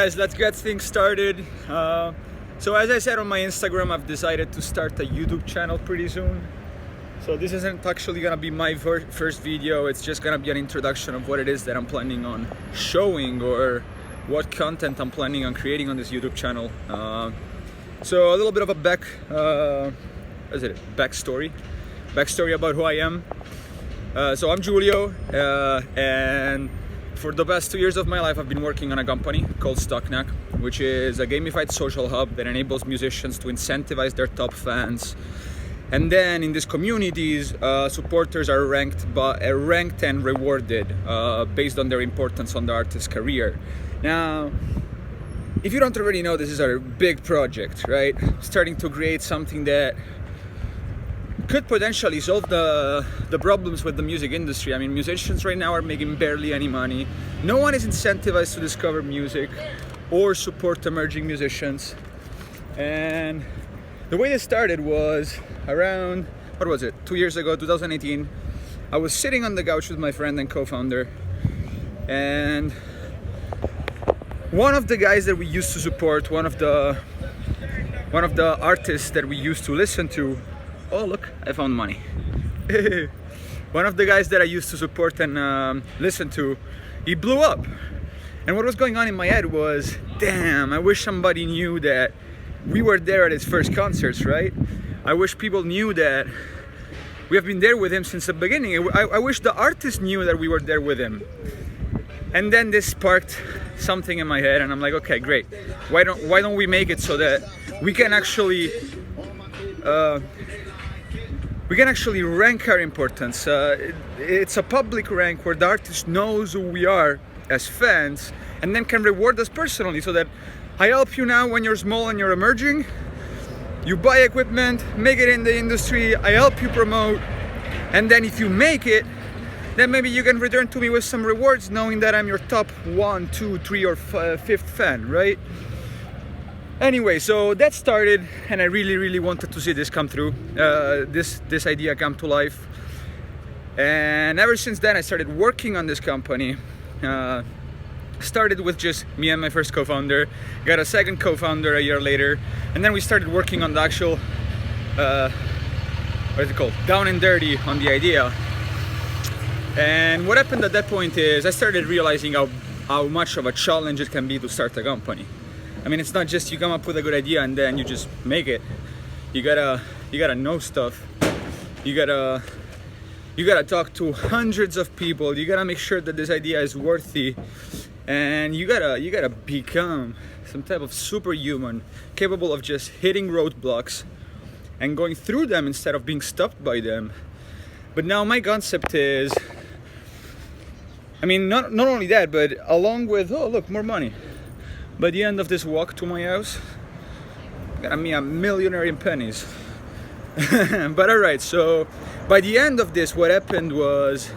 Guys, let's get things started. So as I said on my Instagram, I've decided to start a YouTube channel pretty soon. So this isn't actually gonna be my first video, it's just gonna be an introduction of what it is that I'm planning on showing or what content I'm planning on creating on this YouTube channel. So a little bit of a backstory about who I am. So I'm Giulio, and for the past 2 years of my life, I've been working on a company called Stocknack, which is a gamified social hub that enables musicians to incentivize their top fans. And then in these communities, supporters are ranked and rewarded based on their importance on the artist's career. Now, if you don't already know, this is a big project, right? Starting to create something that could potentially solve the problems with the music industry. I mean, musicians right now are making barely any money. No one is incentivized to discover music or support emerging musicians. And the way this started was around, 2 years ago, 2018. I was sitting on the couch with my friend and co-founder, and one of the guys that we used to support, one of the artists that we used to listen to, oh look, I found money. One of the guys that I used to support and listen to, he blew up. And what was going on in my head was, damn, I wish somebody knew that we were there at his first concerts, right? I wish people knew that we have been there with him since the beginning. I wish the artist knew that we were there with him. And then this sparked something in my head, and I'm like, okay, great. Why don't we make it so that we can actually rank our importance. It's a public rank where the artist knows who we are as fans and then can reward us personally, so that I help you now when you're small and you're emerging. You buy equipment, make it in the industry, I help you promote, and then if you make it, then maybe you can return to me with some rewards, knowing that I'm your top 1, 2, 3 or 5th fan, right? Anyway, so that started, and I really wanted to see this come through, this idea come to life. And ever since then, I started working on this company. Started with just me and my first co-founder, got a second co-founder a year later, and then we started working on the actual, down and dirty on the idea. And what happened at that point is I started realizing how much of a challenge it can be to start a company. I mean, it's not just you come up with a good idea and then you just make it. You gotta know stuff. You gotta talk to hundreds of people. You gotta make sure that this idea is worthy, and you gotta become some type of superhuman, capable of just hitting roadblocks and going through them instead of being stopped by them. But now my concept is, I mean, not only that, but along with, oh look, more money. By the end of this walk to my house, got me a millionaire in pennies. But alright, so by the end of this, what happened was,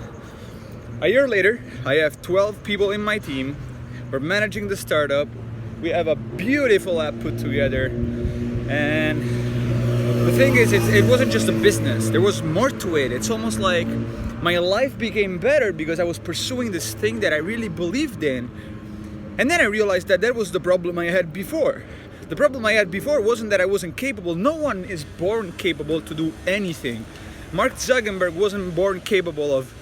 a year later, I have 12 people in my team. We're managing the startup. We have a beautiful app put together. And the thing is, it wasn't just a business. There was more to it. It's almost like my life became better because I was pursuing this thing that I really believed in. And then I realized that that was the problem I had before. The problem I had before wasn't that I wasn't capable. No one is born capable to do anything. Mark Zuckerberg wasn't born capable of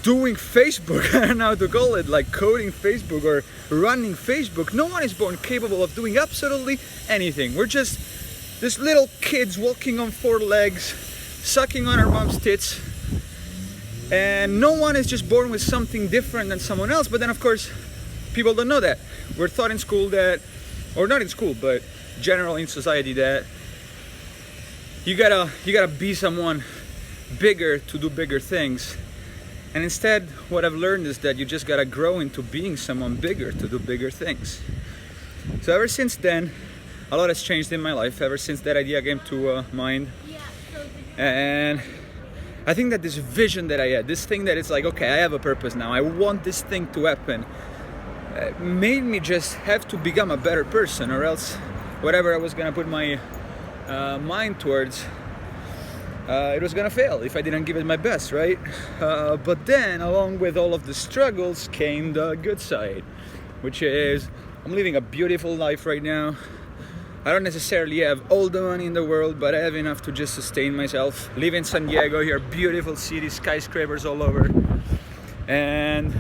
doing Facebook, I don't know how to call it, like coding Facebook or running Facebook. No one is born capable of doing absolutely anything. We're just these little kids walking on 4 legs, sucking on our mom's tits. And no one is just born with something different than someone else. But then of course, people don't know that. We're taught in school that, or not in school, but generally in society, that you gotta be someone bigger to do bigger things. And instead, what I've learned is that you just gotta grow into being someone bigger to do bigger things. So ever since then, a lot has changed in my life, ever since that idea came to mind. And I think that this vision that I had, this thing that it's like, okay, I have a purpose now, I want this thing to happen, made me just have to become a better person, or else whatever I was gonna put my mind towards, it was gonna fail if I didn't give it my best, right? But then, along with all of the struggles, came the good side. which is I'm living a beautiful life right now. I don't necessarily have all the money in the world, but I have enough to just sustain myself. Live in San Diego here, beautiful city, skyscrapers all over. And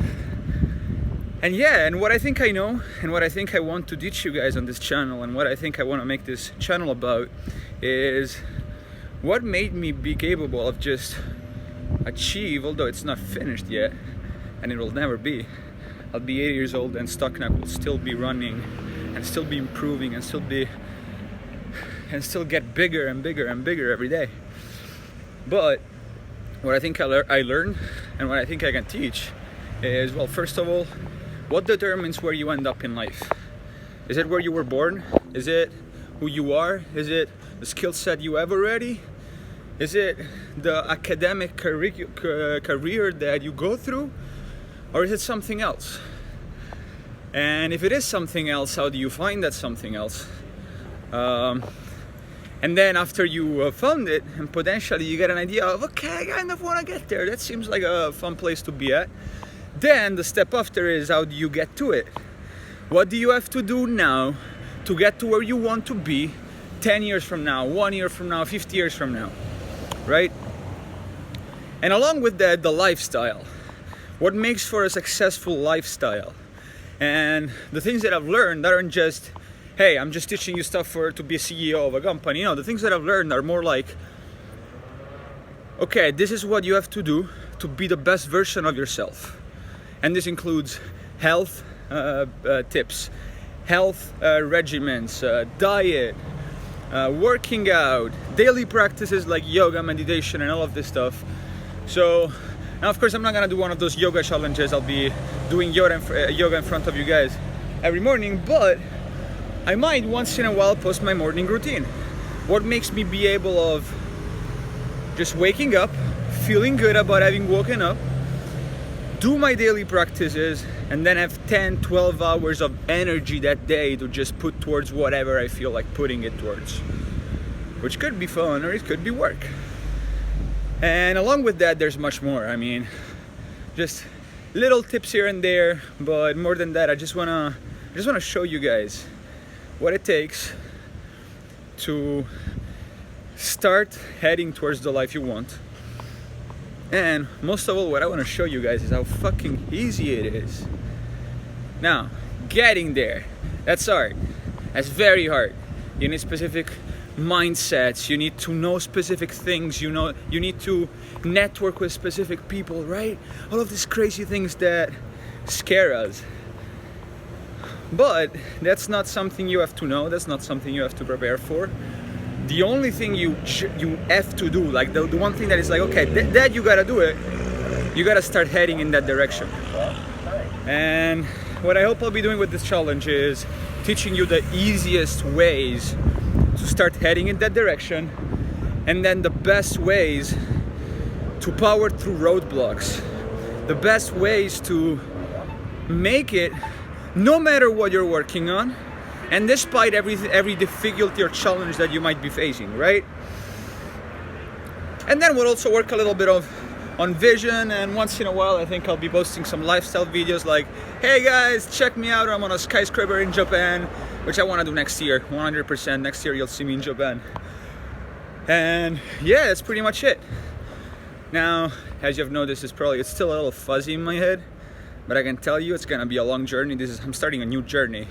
yeah, and what I think I know, and what I think I want to teach you guys on this channel, and what I think I want to make this channel about, is what made me be capable of just achieve, although it's not finished yet, and it will never be. I'll be 80 years old and Stocknack will still be running, and still be improving, and still get bigger and bigger and bigger every day. But what I think I learned, and what I think I can teach, is, well, first of all, what determines where you end up in life? Is it where you were born? Is it who you are? Is it the skill set you have already? Is it the academic career that you go through? Or is it something else? And if it is something else, how do you find that something else? And then after you found it, and potentially you get an idea of, okay, I kind of want to get there. That seems like a fun place to be at. Then the step after is, how do you get to it? What do you have to do now to get to where you want to be 10 years from now, 1 year from now, 50 years from now, right? And along with that, the lifestyle. What makes for a successful lifestyle? And the things that I've learned aren't just, hey, I'm just teaching you stuff to be a CEO of a company. You know, the things that I've learned are more like, okay, this is what you have to do to be the best version of yourself. And this includes health tips, health regimens, diet, working out, daily practices like yoga, meditation, and all of this stuff. So now, of course, I'm not gonna do one of those yoga challenges. I'll be doing yoga in front of you guys every morning, but I might once in a while post my morning routine. What makes me be able of just waking up, feeling good about having woken up, do my daily practices, and then have 10, 12 hours of energy that day to just put towards whatever I feel like putting it towards, which could be fun or it could be work. And along with that, there's much more. I mean, just little tips here and there, but more than that, I just wanna show you guys what it takes to start heading towards the life you want. And most of all, what I want to show you guys is how fucking easy it is. Now, getting there, that's hard. That's very hard. You need specific mindsets, you need to know specific things, you need to network with specific people, right? All of these crazy things that scare us. But that's not something you have to know, that's not something you have to prepare for. The only thing you have to do, like the one thing that is like, okay, that you gotta do it, you gotta start heading in that direction. And what I hope I'll be doing with this challenge is teaching you the easiest ways to start heading in that direction, and then the best ways to power through roadblocks, the best ways to make it no matter what you're working on, and despite every difficulty or challenge that you might be facing, right? And then we'll also work a little bit on vision, and once in a while I think I'll be posting some lifestyle videos like, hey guys, check me out, I'm on a skyscraper in Japan, which I want to do next year, 100%. Next year you'll see me in Japan. And yeah, that's pretty much it. Now, as you've noticed, it's still a little fuzzy in my head, but I can tell you it's gonna be a long journey. I'm starting a new journey,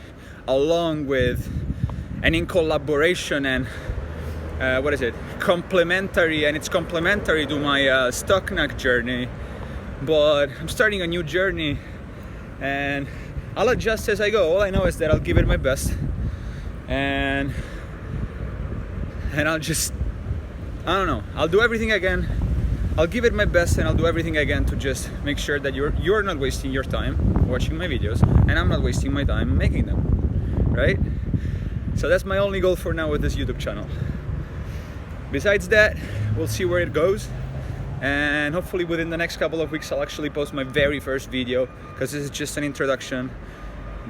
along with and in collaboration and complementary, and it's complementary to my Stocknack journey. But I'm starting a new journey, and I'll adjust as I go. All I know is that I'll give it my best, and I'll just, I don't know, I'll do everything I can. I'll give it my best, and I'll do everything I can to just make sure that you're not wasting your time watching my videos, and I'm not wasting my time making them, right? So that's my only goal for now with this YouTube channel. Besides that, we'll see where it goes, and hopefully within the next couple of weeks I'll actually post my very first video, because this is just an introduction.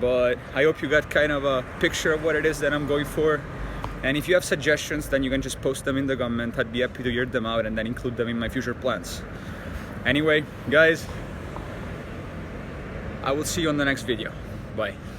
But I hope you got kind of a picture of what it is that I'm going for. And if you have suggestions, then you can just post them in the comment. I'd be happy to hear them out and then include them in my future plans. Anyway, guys, I will see you on the next video. Bye.